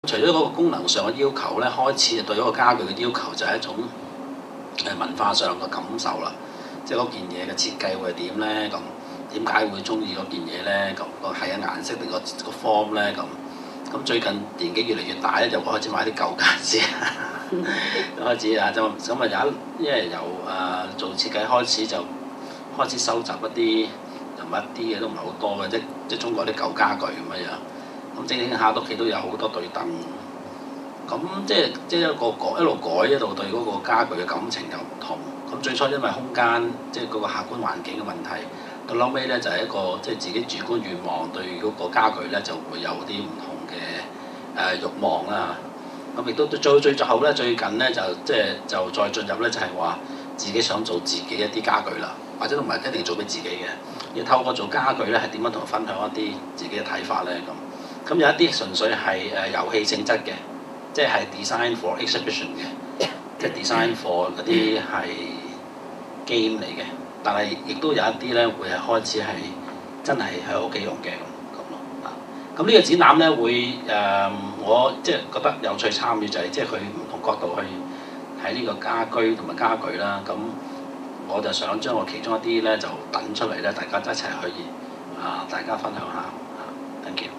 除咗嗰個功能上嘅要求咧，開始對嗰個家具嘅要求就係一種文化上嘅感受啦。即係嗰件嘢嘅設計會係點咧？咁點解會中意嗰件嘢咧？咁個係嘅顏色定個 form 咧？咁最近年紀越嚟越大咧，就開始買啲舊傢俬，開始啊咁啊因為由做設計開始就開始收集一啲人物啲嘢都唔係好多嘅，即係中國啲舊家具咁樣。咁整下屋企都有好多對凳，咁即係一路改一路對嗰個家具嘅感情又唔同。咁最初因為空間即係嗰個客觀環境嘅問題，到後尾咧就係一個即係自己主觀願望對嗰個家具咧就會有啲唔同嘅慾望啦。咁亦都最後咧最近咧就再進入咧就係話自己想做自己一啲家具啦，或者都唔係一定做俾自己嘅，要透過做家具咧係點樣同佢分享一啲自己嘅睇法咧咁。咁有一啲純粹係遊戲性質嘅，即係 design for exhibition 嘅，即係 design for 嗰啲係 game 嚟嘅。但係亦都有一啲咧會係開始係真係喺屋企用嘅咁咯。咁呢個展覽咧會我即係覺得有趣參與就係即係佢唔同角度去睇呢個家居同埋家具啦。咁我就想將我其中一啲咧就等出嚟咧，大家一齊去大家分享下。Thank you。